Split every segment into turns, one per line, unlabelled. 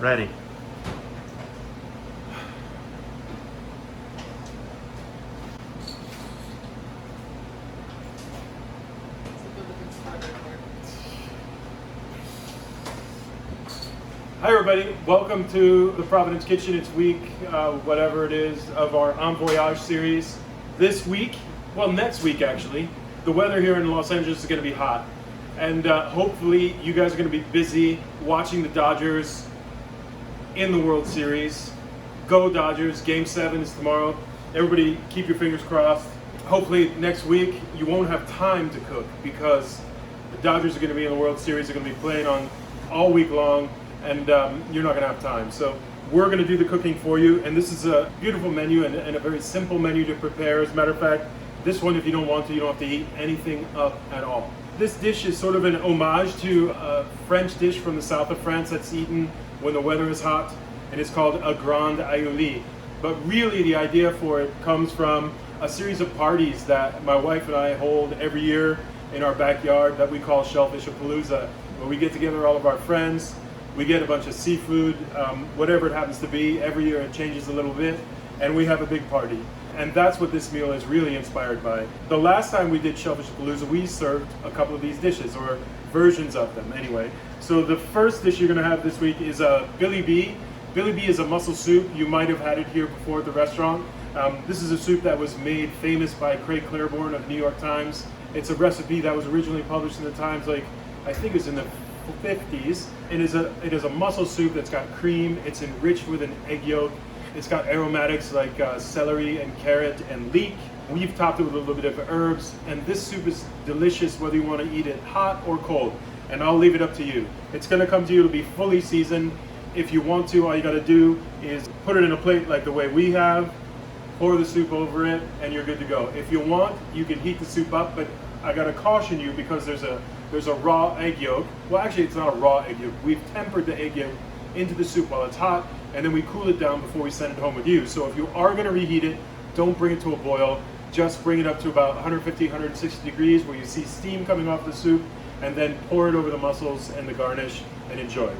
ready. Hi everybody, welcome to the Providence Kitchen. It's week, whatever it is, of our En Voyage series. This week, well next week actually, the weather here in Los Angeles is going to be hot. And hopefully you guys are going to be busy watching the Dodgers in the World Series. Go Dodgers, Game 7 is tomorrow. Everybody keep your fingers crossed. Hopefully next week you won't have time to cook because the Dodgers are going to be in the World Series. They're going to be playing on all week long. And you're not going to have time. So we're going to do the cooking for you, and this is a beautiful menu and a very simple menu to prepare. As a matter of fact, this one, if you don't want to, you don't have to eat anything up at all. This dish is sort of an homage to a French dish from the south of France that's eaten when the weather is hot, and it's called a Grand Aioli. But really the idea for it comes from a series of parties that my wife and I hold every year in our backyard that we call Shellfish-a-Palooza, where we get together all of our friends. We get a bunch of seafood, whatever it happens to be. Every year it changes a little bit, and we have a big party. And that's what this meal is really inspired by. The last time we did Shellfish-a-Palooza, we served a couple of these dishes, or versions of them anyway. So the first dish you're gonna have this week is a Billy B. Billy B is a mussel soup. You might have had it here before at the restaurant. This is a soup that was made famous by Craig Claiborne of New York Times. It's a recipe that was originally published in the Times, like, I think it was in the 50s. It is a mussel soup that's got cream. It's enriched with an egg yolk. It's got aromatics like celery and carrot and leek. We've topped it with a little bit of herbs, and this soup is delicious whether you want to eat it hot or cold, and I'll leave it up to you. It's going to come to you. It'll be fully seasoned. If you want to, all you got to do is put it in a plate like the way we have, pour the soup over it, and you're good to go. If you want, you can heat the soup up, but I got to caution you because there's a raw egg yolk. Well, actually, it's not a raw egg yolk. We've tempered the egg yolk into the soup while it's hot, and then we cool it down before we send it home with you. So if you are going to reheat it, don't bring it to a boil. Just bring it up to about 150, 160 degrees where you see steam coming off the soup, and then pour it over the mussels and the garnish and enjoy.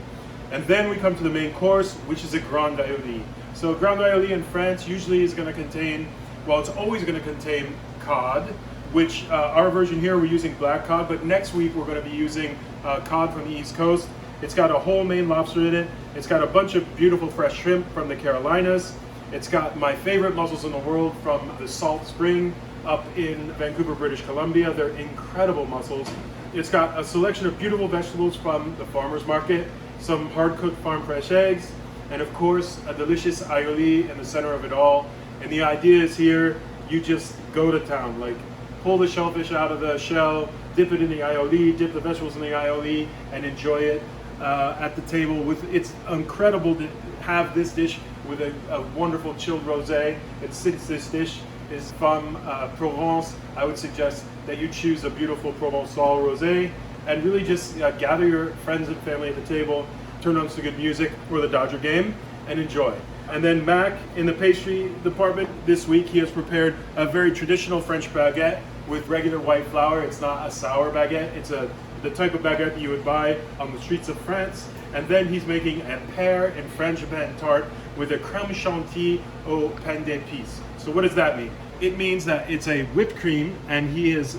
And then we come to the main course, which is a Grand Aioli. So a Grand Aioli in France usually is going to contain, well, it's always going to contain cod, which our version here we're using black cod, but next week we're going to be using cod from the East Coast. It's got a whole Maine lobster in it. It's got a bunch of beautiful fresh shrimp from the Carolinas. It's got my favorite mussels in the world from the Salt Spring up in Vancouver, British Columbia. They're incredible mussels. It's got a selection of beautiful vegetables from the farmer's market, some hard-cooked farm fresh eggs, and of course a delicious aioli in the center of it all. And the idea is here, you just go to town. Like, pull the shellfish out of the shell, dip it in the aioli, dip the vegetables in the aioli, and enjoy it at the table. It's incredible to have this dish with a wonderful chilled rosé. Since this dish is from Provence, I would suggest that you choose a beautiful Provençal rosé and really just gather your friends and family at the table, turn on some good music for the Dodger game, and enjoy. And then Mac, in the pastry department, this week he has prepared a very traditional French baguette with regular white flour. It's not a sour baguette. It's the type of baguette that you would buy on the streets of France. And then he's making a pear and frangipane tart with a crème chantilly au pain d'épices. So what does that mean? It means that it's a whipped cream, and he is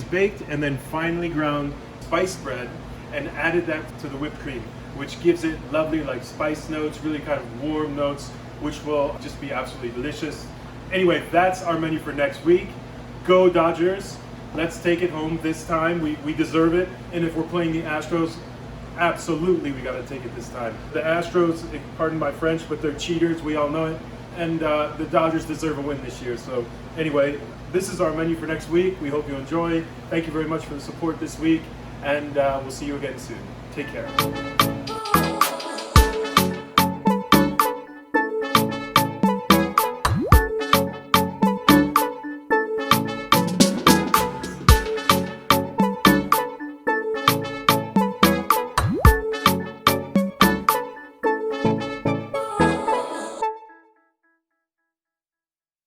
baked and then finely ground spice bread and added that to the whipped cream, which gives it lovely like spice notes, really kind of warm notes, which will just be absolutely delicious. Anyway, that's our menu for next week. Go Dodgers. Let's take it home this time. We deserve it. And if we're playing the Astros, absolutely we got to take it this time. The Astros, pardon my French, but they're cheaters. We all know it. And the Dodgers deserve a win this year. So anyway, this is our menu for next week. We hope you enjoy. Thank you very much for the support this week. And we'll see you again soon. Take care.